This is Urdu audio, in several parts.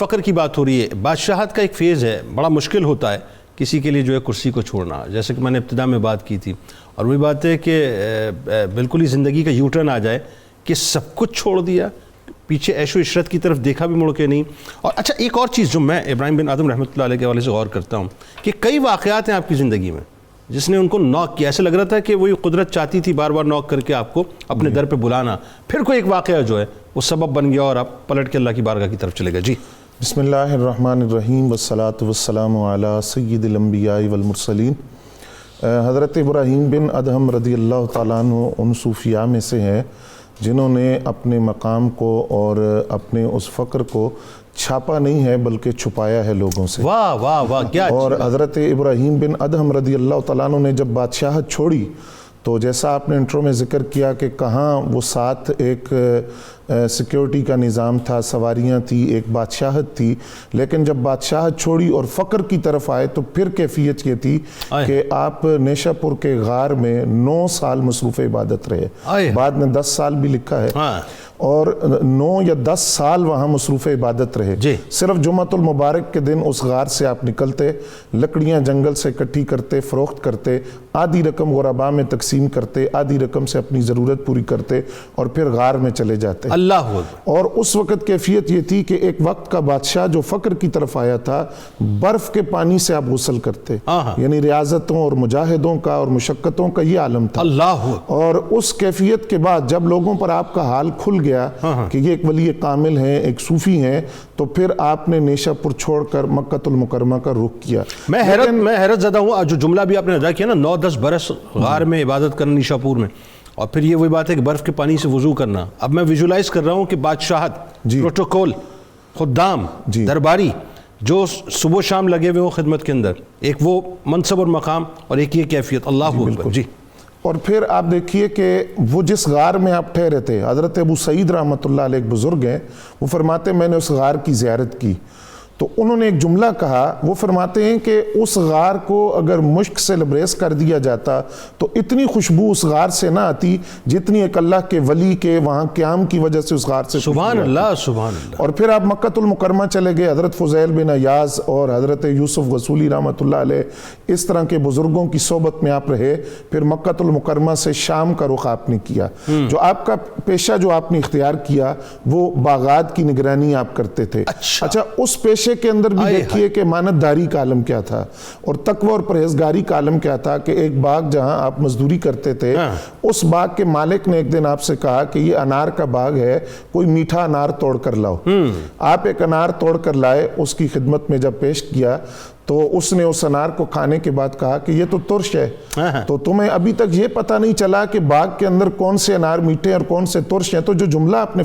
فقر کی بات ہو رہی ہے، بادشاہت کا ایک فیز ہے، بڑا مشکل ہوتا ہے کسی کے لیے جو ہے کرسی کو چھوڑنا، جیسے کہ میں نے ابتدا میں بات کی تھی، اور وہی بات ہے کہ بالکل ہی زندگی کا یو ٹرن آ جائے کہ سب کچھ چھوڑ دیا، پیچھے عیش و عشرت کی طرف دیکھا بھی مڑ کے نہیں۔ اور اچھا ایک اور چیز جو میں ابراہیم بن ادہم رحمۃ اللہ علیہ کے حوالے سے غور کرتا ہوں کہ کئی واقعات ہیں آپ کی زندگی میں جس نے ان کو نوک کیا، ایسے لگ رہا تھا کہ وہی قدرت چاہتی تھی بار بار نوک کر کے آپ کو اپنے در پہ بلانا، پھر کوئی ایک واقعہ جو ہے وہ سبب بن گیا اور آپ پلٹ کے اللہ کی بارگاہ کی طرف چلے گئے۔ جی بسم اللہ الرحمن الرحیم والصلاة والسلام علی سید الانبیاء والمرسلین۔ حضرت ابراہیم بن ادہم رضی اللہ تعالیٰ عنہ ان صوفیاء میں سے ہیں جنہوں نے اپنے مقام کو اور اپنے اس فقر کو چھاپا نہیں ہے بلکہ چھپایا ہے لوگوں سے۔ واہ واہ واہ کیا! اور حضرت ابراہیم بن ادہم رضی اللہ تعالیٰ عنہ نے جب بادشاہت چھوڑی تو جیسا آپ نے انٹرو میں ذکر کیا کہ کہاں وہ ساتھ ایک سیکیورٹی کا نظام تھا، سواریاں تھی، ایک بادشاہت تھی، لیکن جب بادشاہت چھوڑی اور فقر کی طرف آئے تو پھر کیفیت یہ تھی کہ آپ نیشہ پور کے غار میں 9 سال مصروف عبادت رہے، بعد میں 10 سال بھی لکھا ہے، اور 9 یا 10 سال وہاں مصروف عبادت رہے۔ صرف جمعۃ المبارک کے دن اس غار سے آپ نکلتے، لکڑیاں جنگل سے اکٹھی کرتے، فروخت کرتے، آدھی رقم غرباء میں تقسیم کرتے، آدھی رقم سے اپنی ضرورت پوری کرتے اور پھر غار میں چلے جاتے۔ اللہ! اور اس وقت کیفیت یہ تھی کہ ایک وقت کا بادشاہ جو فقر کی طرف آیا تھا، برف کے پانی سے آپ غسل کرتے، یعنی ریاضتوں اور مجاہدوں کا اور مشقتوں کا یہ عالم تھا۔ اللہ! اور اس کیفیت کے بعد جب لوگوں پر آپ کا حال کھل گیا کہ یہ ایک ولی کامل ہیں، ایک صوفی ہیں، تو پھر آپ نے نیشہ پور چھوڑ کر مکہ المکرمہ کا رخ کیا۔ میں حیرت زدہ ہوں، جو جملہ بھی آپ نے ادا کیا نا، 9-10 برس غار میں عبادت کرنا نیشہ پور میں، اور پھر یہ وہی بات ہے کہ برف کے پانی سے وضو کرنا۔ اب میں ویژولائز کر رہا ہوں کہ بادشاہت، پروٹوکول، خدام، درباری جو صبح و شام لگے ہوئے ہوں خدمت کے اندر، ایک وہ منصب اور مقام اور ایک یہ کیفیت۔ اللہ اکبر! جی اور پھر آپ دیکھیے کہ وہ جس غار میں آپ ٹھہرے تھے، حضرت ابو سعید رحمۃ اللہ علیہ ایک بزرگ ہیں، وہ فرماتے ہیں میں نے اس غار کی زیارت کی تو انہوں نے ایک جملہ کہا، وہ فرماتے ہیں کہ اس غار کو اگر مشک سے لبریز کر دیا جاتا تو اتنی خوشبو اس غار سے نہ آتی جتنی ایک اللہ کے ولی کے وہاں قیام کی وجہ سے اس غار سے۔ سبحان اللہ! سبحان اللہ! اور پھر آپ مکہ المکرمہ چلے گئے، حضرت فضیل بن عیاض اور حضرت یوسف غسولی رحمۃ اللہ علیہ، اس طرح کے بزرگوں کی صحبت میں آپ رہے۔ پھر مکہ المکرمہ سے شام کا رخ آپ نے کیا۔ جو آپ کا پیشہ جو آپ نے اختیار کیا وہ باغات کی نگرانی آپ کرتے تھے۔ اچھا اس پیشے کے اندر بھی دیکھیے کہ امانت داری کا عالم کیا تھا اور تقوی اور پرہیزگاری کا عالم کیا تھا کہ ایک باغ جہاں آپ مزدوری کرتے تھے، اس باغ کے مالک نے ایک دن آپ سے کہا کہ یہ انار کا باغ ہے، کوئی میٹھا انار توڑ کر لاؤ۔ آپ ایک انار توڑ کر لائے، اس کی خدمت میں جب پیش کیا تو اس نے اس انار کو کھانے کے بعد کہا کہ یہ تو ترش ہے، تو تمہیں ابھی تک یہ پتہ نہیں چلا کہ باغ کے اندر کون سے انار میٹھے اور کون سے ترش ہیں۔ تو جو جملہ آپ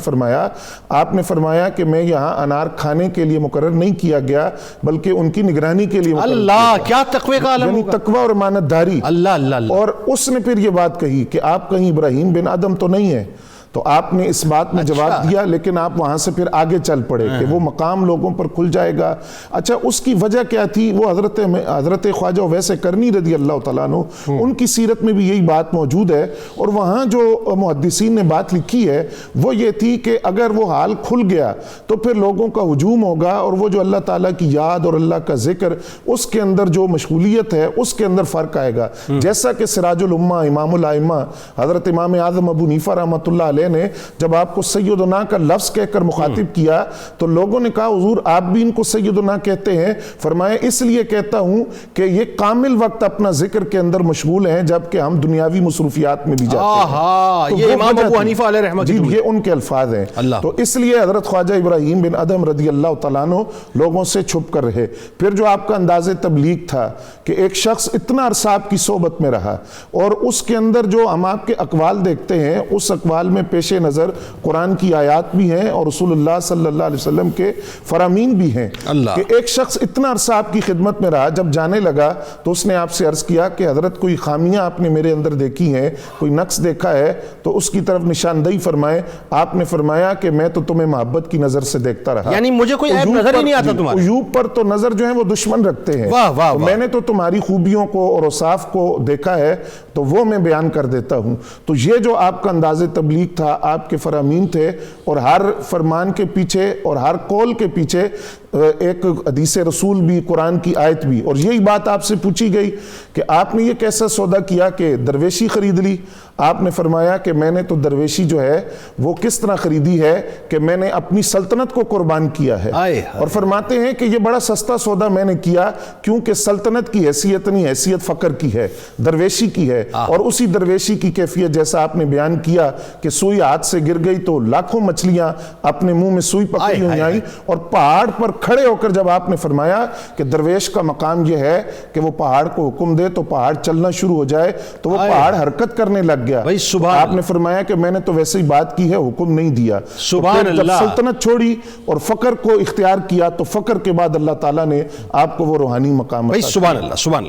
نے فرمایا کہ میں یہاں انار کھانے کے لیے مقرر نہیں کیا گیا بلکہ ان کی نگرانی کے لیے مقرر کیا گیا۔ اللہ! کیا تقوی کا عالم ہوگا! تقوی اور امانت داری۔ اللہ! اور اس نے پھر یہ بات کہی کہ آپ کہیں ابراہیم بن ادہم تو نہیں ہیں، تو آپ نے اس بات میں جواب دیا، لیکن آپ وہاں سے پھر آگے چل پڑے کہ وہ مقام لوگوں پر کھل جائے گا۔ اچھا اس کی وجہ کیا تھی؟ وہ حضرت خواجہ اویس کرنی رضی اللہ تعالیٰ عنہ، ان کی سیرت میں بھی یہی بات موجود ہے، اور وہاں جو محدثین نے بات لکھی ہے وہ یہ تھی کہ اگر وہ حال کھل گیا تو پھر لوگوں کا ہجوم ہوگا، اور وہ جو اللہ تعالیٰ کی یاد اور اللہ کا ذکر، اس کے اندر جو مشغولیت ہے اس کے اندر فرق آئے گا۔ جیسا کہ سراج الامہ، امام الائمہ، حضرت امام اعظم ابو حنیفہ رحمۃ اللہ علیہ نے جب آپ کو سیدنا کا لفظ کہہ کر مخاطب کیا تو لوگوں نے کہا حضور آپ بھی ان کو سیدنا کہتے ہیں؟ فرمایا اس لیے کہتا ہوں کہ یہ کامل وقت اپنا ذکر کے اندر مشغول ہیں جبکہ ہم دنیاوی مصروفیات میں بھی جاتے ہیں۔ یہ امام ابو حنیفہ علیہ رحمۃ اللہ، یہ ان کے الفاظ ہیں۔ تو اس لیے حضرت خواجہ ابراہیم بن ادہم رضی اللہ تعالیٰ عنہ لوگوں سے چھپ کر رہے۔ پھر جو آپ کا انداز تبلیغ تھا کہ ایک شخص اتنا عرصہ آپ کی صحبت میں رہا اور اس کے اندر جو ہم آپ کے اقوال دیکھتے ہیں اس اقوال میں پیش نظر قرآن کی آیات بھی ہیں اور رسول اللہ صلی اللہ علیہ وسلم کے فرامین بھی ہیں، کہ ایک شخص اتنا عرصہ آپ کی خدمت میں رہا، جب جانے لگا تو اس نے آپ سے عرض کیا کہ حضرت کوئی خامیاں آپ نے میرے اندر دیکھی ہیں، کوئی نقص دیکھا ہے تو اس کی طرف نشاندہی فرمائے۔ آپ نے فرمایا کہ میں تو تمہیں محبت کی نظر سے دیکھتا رہا، یعنی مجھے کوئی عیب نظر ہی نہیں آتا تمہارے۔ عیوب پر تو نظر جو ہے وہ دشمن رکھتے ہیں، میں نے تو تمہاری خوبیوں کو اور اوصاف کو دیکھا ہے تو وہ میں بیان کر دیتا ہوں۔ تو یہ جو آپ کا انداز تبلیغ تھا، آپ کے فرامین تھے، اور ہر فرمان کے پیچھے اور ہر قول کے پیچھے ایک حدیث رسول بھی، قرآن کی آیت بھی. اور یہی بات آپ سے پوچھی گئی کہ آپ نے یہ کیسا سودا کیا کہ درویشی خرید لی. آپ نے فرمایا کہ میں نے تو درویشی جو ہے وہ کس طرح خریدی ہے کہ میں نے اپنی سلطنت کو قربان کیا ہے. اور فرماتے ہیں کہ یہ بڑا سستا سودا میں نے کیا کیونکہ سلطنت کی حیثیت نہیں، حیثیت فقر کی ہے، درویشی کی ہے. اور اسی درویشی کی کیفیت جیسا آپ نے بیان کیا کہ سوئی ہاتھ سے گر گئی تو لاکھوں مچھلیاں اپنے منہ میں سوئی پکڑی ہوئی آئیں. اور پہاڑ پر کھڑے ہو کر جب آپ نے فرمایا کہ درویش کا مقام یہ ہے کہ وہ پہاڑ کو حکم دے تو پہاڑ چلنا شروع ہو جائے تو وہ پہاڑ حرکت کرنے لگ گیا. آپ نے فرمایا کہ میں نے تو ویسے ہی بات کی ہے، حکم نہیں دیا. سبحان اللہ. جب سلطنت چھوڑی اور فقر کو اختیار کیا تو فقر کے بعد اللہ تعالیٰ نے آپ کو وہ روحانی مقام عطا کیا. سبحان اللہ، سبحان اللہ.